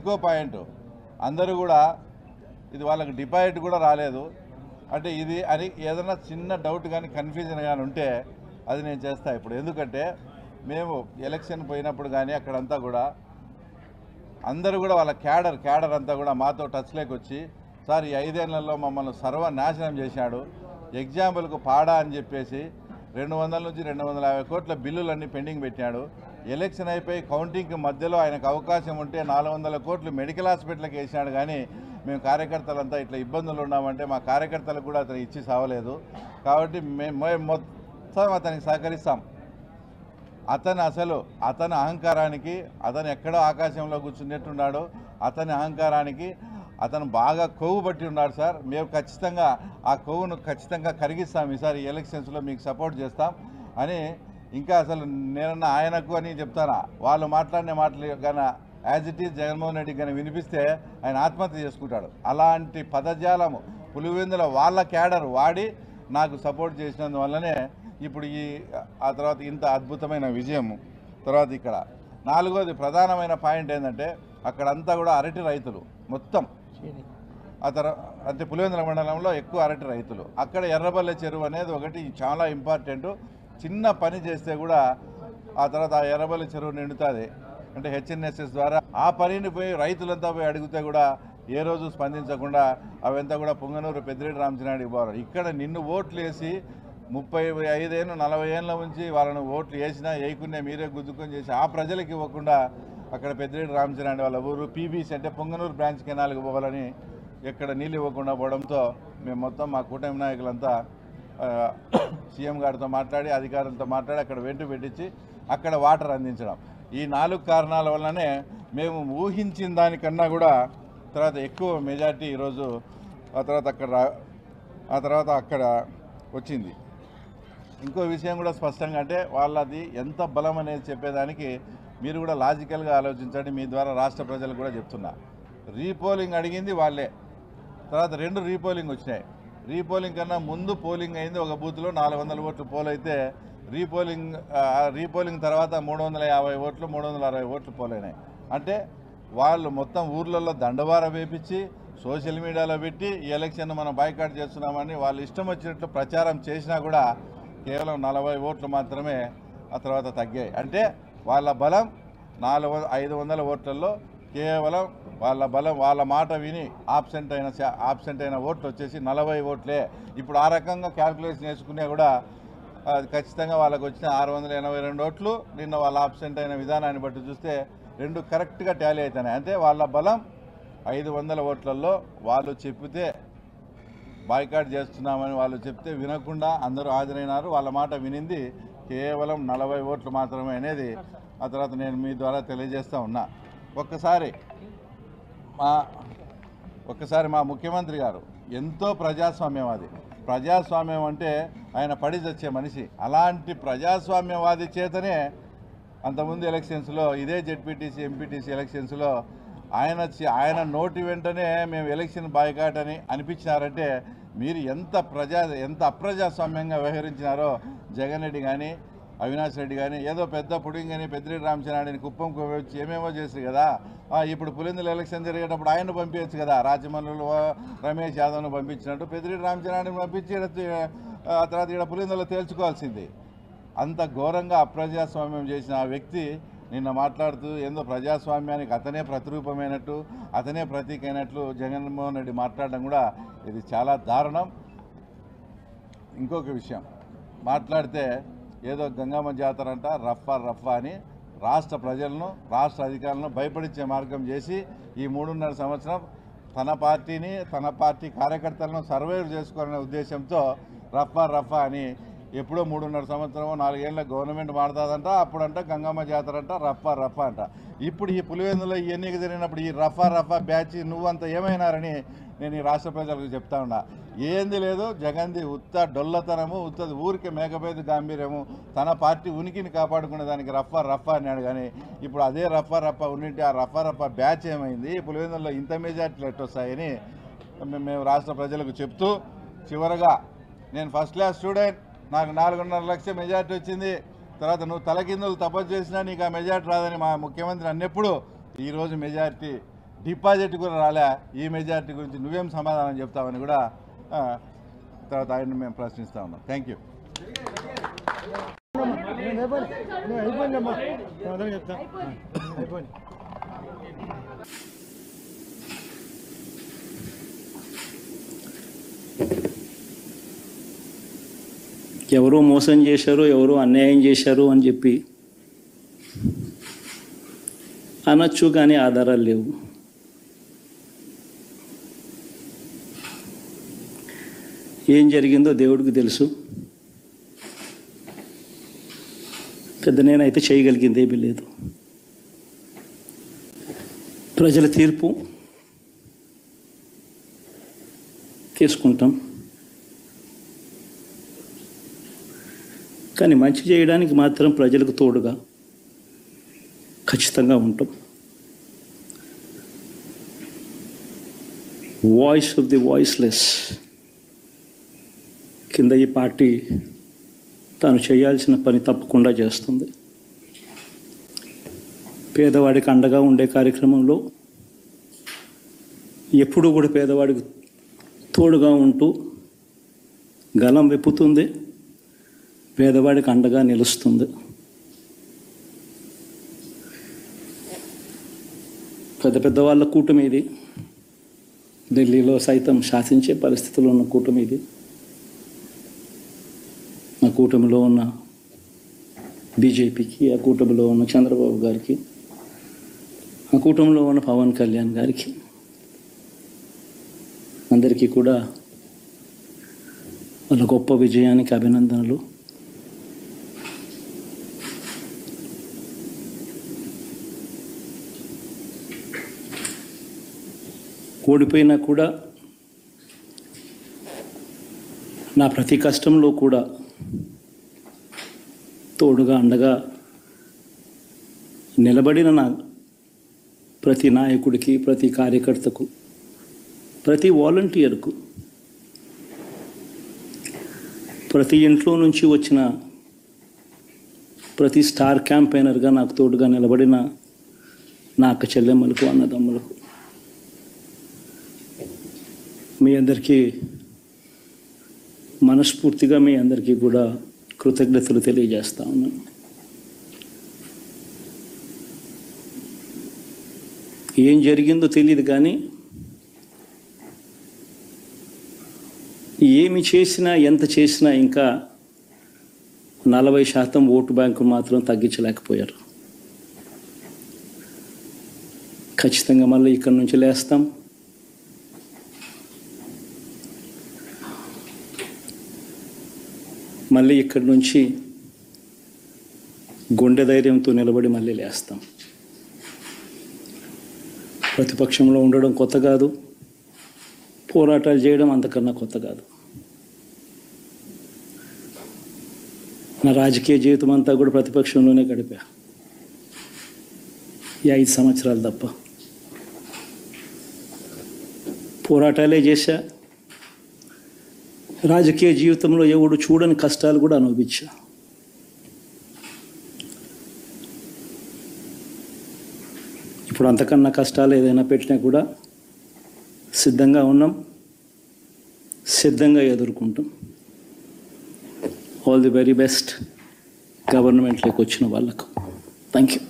ఇంకో పాయింట్, అందరూ కూడా ఇది వాళ్ళకి డిపాజిట్ కూడా రాలేదు అంటే ఇది అని ఏదైనా చిన్న డౌట్ కానీ కన్ఫ్యూజన్ కానీ ఉంటే అది నేను చేస్తా ఇప్పుడు. ఎందుకంటే మేము ఎలక్షన్ పోయినప్పుడు కానీ అక్కడంతా కూడా అందరూ కూడా వాళ్ళ క్యాడర్ అంతా కూడా మాతో టచ్లోకి వచ్చి, సార్ ఈ 5 ఏళ్లలో మమ్మల్ని సర్వనాశనం చేశాడు, ఎగ్జాంపుల్కు పాడా అని చెప్పేసి 200 నుంచి 250 కోట్ల బిల్లులన్నీ పెండింగ్ పెట్టాడు. ఎలక్షన్ అయిపోయి కౌంటింగ్కి మధ్యలో ఆయనకు అవకాశం ఉంటే 400 కోట్లు మెడికల్ హాస్పిటల్కి వేసినాడు. కానీ మేము కార్యకర్తలంతా ఇట్లా ఇబ్బందులు ఉన్నామంటే మా కార్యకర్తలకు కూడా అతను ఇచ్చి సావలేదు. కాబట్టి మేము మొత్తం అతనికి సహకరిస్తాం. అతని అహంకారానికి, అతను ఎక్కడో ఆకాశంలో కూర్చున్నట్టున్నాడు, అతని అహంకారానికి అతను బాగా కొవ్వు పట్టి ఉన్నాడు సార్. మేము ఖచ్చితంగా ఆ కొవ్వును ఖచ్చితంగా కరిగిస్తాం, ఈసారి ఎలక్షన్స్లో మీకు సపోర్ట్ చేస్తాం అని. ఇంకా అసలు నేనన్నా ఆయనకు అని చెప్తానా, వాళ్ళు మాట్లాడిన మాటలు కానీ as it is Jaganmohan Reddy కానీ వినిపిస్తే ఆయన ఆత్మహత్య చేసుకుంటాడు. అలాంటి పదజాలము పులివెందుల వాళ్ళ క్యాడర్ వాడి నాకు సపోర్ట్ చేసినందువల్లనే ఇప్పుడు ఆ తర్వాత ఇంత అద్భుతమైన విజయం. తర్వాత ఇక్కడ 4వది ప్రధానమైన పాయింట్ ఏంటంటే అక్కడంతా కూడా అరటి రైతులు మొత్తం అంటే పులివెందుల మండలంలో ఎక్కువ అరటి రైతులు. అక్కడ ఎర్రబల్లె చెరువు అనేది ఒకటి చాలా ఇంపార్టెంట్. చిన్న పని చేస్తే కూడా ఆ తర్వాత ఆ ఎర్రబల్లె చెరువు నిండుతుంది అంటే HNSS ద్వారా. ఆ పనిని పోయి రైతులంతా పోయి అడిగితే కూడా ఏ రోజు స్పందించకుండా అవంతా కూడా పొంగనూరు పెద్దిరెడ్డి రామచంద్రారెడ్డికి పోవాలి. ఇక్కడ నిన్ను ఓట్లు వేసి 35 ఏళ్ళు 40 ఏళ్ళ నుంచి వాళ్ళను ఓట్లు వేసినా వేయకునే మీరే గుద్దుకొని చేసి ఆ ప్రజలకు ఇవ్వకుండా అక్కడ పెద్దిరెడ్డి రామచంద్రారెడ్డి వాళ్ళ ఊరు PBC అంటే పొంగనూరు బ్రాంచ్ కెనాల్కి పోవాలని ఎక్కడ నీళ్ళు ఇవ్వకుండా పోవడంతో మేము మొత్తం మా కూటమి నాయకులంతా సీఎం గారితో మాట్లాడి అధికారులతో మాట్లాడి అక్కడ వెంటు పెట్టించి అక్కడ వాటర్ అందించడం. ఈ 4 కారణాల వల్లనే మేము ఊహించిన దానికన్నా కూడా తర్వాత ఎక్కువ మెజార్టీ ఈరోజు ఆ తర్వాత అక్కడ వచ్చింది. ఇంకో విషయం కూడా స్పష్టంగా అంటే వాళ్ళది ఎంత బలం అనేది చెప్పేదానికి మీరు కూడా లాజికల్గా ఆలోచించండి. మీ ద్వారా రాష్ట్ర ప్రజలకు కూడా చెప్తున్నా. రీపోలింగ్ అడిగింది వాళ్ళే, తర్వాత 2 రీపోలింగ్ వచ్చినాయి. రీపోలింగ్ కన్నా ముందు పోలింగ్ అయింది ఒక బూత్లో 400 ఓట్లు పోల్ అయితే రీపోలింగ్ తర్వాత 350 ఓట్లు 360 ఓట్లు పోలైనాయి. అంటే వాళ్ళు మొత్తం ఊర్లలో దండవార వేపించి సోషల్ మీడియాలో పెట్టి ఈ ఎలక్షన్ మనం బాయ్కాట్ చేస్తున్నామని వాళ్ళు ఇష్టం వచ్చినట్లు ప్రచారం చేసినా కూడా కేవలం 40 ఓట్లు మాత్రమే ఆ తర్వాత తగ్గాయి. అంటే వాళ్ళ బలం 500 ఓట్లలో కేవలం వాళ్ళ మాట విని ఆబ్సెంట్ అయిన ఓట్లు వచ్చేసి 40 ఓట్లే. ఇప్పుడు ఆ రకంగా క్యాల్కులేషన్ వేసుకునే కూడా ఖచ్చితంగా వాళ్ళకు వచ్చిన 682 ఓట్లు నిన్న వాళ్ళ ఆబ్సెంట్ అయిన విధానాన్ని బట్టి చూస్తే 2 కరెక్ట్గా టాలీ అవుతున్నాయి. అంటే వాళ్ళ బలం 500 ఓట్లలో వాళ్ళు చెప్పితే బాయ్కాట్ చేస్తున్నామని వాళ్ళు చెప్తే వినకుండా అందరూ హాజరైనారు. వాళ్ళ మాట వినింది కేవలం 40 ఓట్లు మాత్రమే అనేది ఆ తర్వాత నేను మీ ద్వారా తెలియజేస్తూ ఉన్నా. ఒక్కసారి మా ముఖ్యమంత్రి గారు ఎంతో ప్రజాస్వామ్యవాది. ప్రజాస్వామ్యం అంటే ఆయన పడి చచ్చే మనిషి. అలాంటి ప్రజాస్వామ్యవాది చేతనే అంతకుముందు ఎలక్షన్స్లో ఇదే జెడ్పీటీసీ ఎంపీటీసీ ఎలక్షన్స్లో ఆయన నోటి వెంటనే మేము ఎలక్షన్ బాయ్కాట్ అని అనిపించినారంటే మీరు ఎంత అప్రజాస్వామ్యంగా వ్యవహరించినారో. జగన్ రెడ్డి కానీ అవినాష్ రెడ్డి కానీ ఏదో పెద్ద పుడింగ్ అని పెద్దిరెడ్డి రామచంద్రారెడ్డిని కుప్పంకు వచ్చి ఏమేమో చేస్తారు కదా. ఇప్పుడు పులివెందుల ఎలక్షన్ జరిగేటప్పుడు ఆయన్ను పంపించచ్చు కదా. రాజమండ్రిలో రమేష్ యాదవ్ను పంపించినట్టు పెద్దిరెడ్డి రామచంద్రారెడ్డిని పంపించి ఆ తర్వాత ఇక్కడ పులివెందులో తేల్చుకోవాల్సింది. అంత ఘోరంగా అప్రజాస్వామ్యం చేసిన ఆ వ్యక్తి నిన్న మాట్లాడుతూ ఏందో ప్రజాస్వామ్యానికి అతనే ప్రతిరూపమైనట్టు అతనే ప్రతీక అయినట్లు జగన్మోహన్ రెడ్డి మాట్లాడడం కూడా ఇది చాలా దారుణం. ఇంకొక విషయం మాట్లాడితే ఏదో గంగమ్మ జాతర అంట రఫా అని రాష్ట్ర ప్రజలను రాష్ట్ర అధికారులను భయపడించే మార్గం చేసి ఈ 3.5 సంవత్సరం తన పార్టీని తన పార్టీ కార్యకర్తలను సర్వైవ్ చేసుకోవాలనే ఉద్దేశంతో రఫా అని ఎప్పుడో 3.5 సంవత్సరం 4 ఏళ్ళ గవర్నమెంట్ మారుతుందంట. అప్పుడంట గంగమ్మ జాతర అంట రఫా అంట. ఇప్పుడు ఈ పులివెందులో ఈ ఎన్నిక జరిగినప్పుడు ఈ రఫా బ్యాచ్ నువ్వంతా ఏమైనారని నేను ఈ రాష్ట్ర ప్రజలకు చెప్తా ఉన్నా. ఏంది లేదు, జగన్ది ఉత్త డొల్లతనము, ఉత్తది ఊరికే మేకపేద గాంభీర్యము, తన పార్టీ ఉనికిని కాపాడుకునే దానికి రఫా అన్నాడు. కానీ ఇప్పుడు అదే రఫా ఉన్నింటి ఆ రఫా బ్యాచ్ ఏమైంది, పులివెందులో ఇంత మెజార్టీలు ఎట్టొస్తాయని మేము రాష్ట్ర ప్రజలకు చెప్తూ, చివరగా నేను ఫస్ట్ క్లాస్ స్టూడెంట్, నాకు 4.5 లక్షల మెజార్టీ వచ్చింది. తర్వాత నువ్వు తలకిందులు తపస్సు చేసినా నీకు ఆ మెజార్టీ రాదని మా ముఖ్యమంత్రి అన్నప్పుడు ఈరోజు మెజార్టీ డిపాజిట్ కూడా రాలే, ఈ మెజారిటీ గురించి నువ్వేం సమాధానం చెప్తావని కూడా తర్వాత ఆయన మేము ప్రశ్నిస్తూ ఉన్నాం. Thank you. ఎవరో మోసం చేశారు, ఎవరో అన్యాయం చేశారు అని చెప్పి అనొచ్చు, కానీ ఆధారాలు లేవు. ఏం జరిగిందో దేవుడికి తెలుసు. పెద్ద నేనైతే చేయగలిగింది ఏమీ లేదు. ప్రజల తీర్పు తీసుకుంటాం, కానీ మంచి చేయడానికి మాత్రం ప్రజలకు తోడుగా ఖచ్చితంగా ఉంటాం. వాయిస్ ఆఫ్ ది వాయిస్లెస్ కింద ఈ పార్టీ తాను చేయాల్సిన పని తప్పకుండా చేస్తుంది. పేదవాడికి అండగా ఉండే కార్యక్రమంలో ఎప్పుడూ కూడా పేదవాడికి తోడుగా ఉంటూ గలం విప్పుతుంది, పేదవాడికి అండగా నిలుస్తుంది. పెద్ద పెద్ద వాళ్ళ కూటమి ఇది, ఢిల్లీలో సైతం శాసించే పరిస్థితుల్లో ఉన్న కూటమి ఇది. ఆ కూటమిలో ఉన్న బీజేపీకి, ఆ కూటమిలో ఉన్న చంద్రబాబు గారికి, ఆ కూటమిలో ఉన్న పవన్ కళ్యాణ్ గారికి అందరికీ కూడా వాళ్ళ గొప్ప విజయానికి అభినందనలు. ఓడిపోయినా కూడా నా ప్రతి కష్టంలో కూడా తోడుగా అండగా నిలబడిన నా ప్రతి నాయకుడికి, ప్రతి కార్యకర్తకు, ప్రతి వాలంటీర్కు, ప్రతి ఇంట్లో నుంచి వచ్చిన ప్రతి స్టార్ క్యాంపెయినర్గా నాకు తోడుగా నిలబడిన నా అక్క చెల్లెమ్మలకు, అన్నదమ్ములకు, మీ అందరికీ మనస్ఫూర్తిగా మీ అందరికీ కూడా కృతజ్ఞతలు తెలియజేస్తా ఉన్నాను. ఏం జరిగిందో తెలియదు, కానీ ఏమి చేసినా, ఎంత చేసినా ఇంకా 40% ఓటు బ్యాంకు మాత్రం తగ్గించలేకపోయారు. ఖచ్చితంగా మళ్ళీ ఇక్కడి నుంచి లేస్తాం. మళ్ళీ ఇక్కడి నుంచి గుండె ధైర్యంతో నిలబడి మళ్ళీ లేస్తాం. ప్రతిపక్షంలో ఉండడం కొత్త కాదు, పోరాటాలు చేయడం అంతకన్నా కొత్త కాదు. నా రాజకీయ జీవితం అంతా కూడా ప్రతిపక్షంలోనే గడిపా, ఈ 5 సంవత్సరాలు తప్ప. పోరాటాలే చేశా. రాజకీయ జీవితంలో ఎవడు చూడని కష్టాలు కూడా అనుభవించా. ఇప్పుడు అంతకన్నా కష్టాలు ఏదైనా పెట్టినా కూడా సిద్ధంగా ఉన్నాం, సిద్ధంగా ఎదుర్కొంటాం. ఆల్ ది వెరీ బెస్ట్ గవర్నమెంట్లోకి వచ్చిన వాళ్ళకు. Thank you.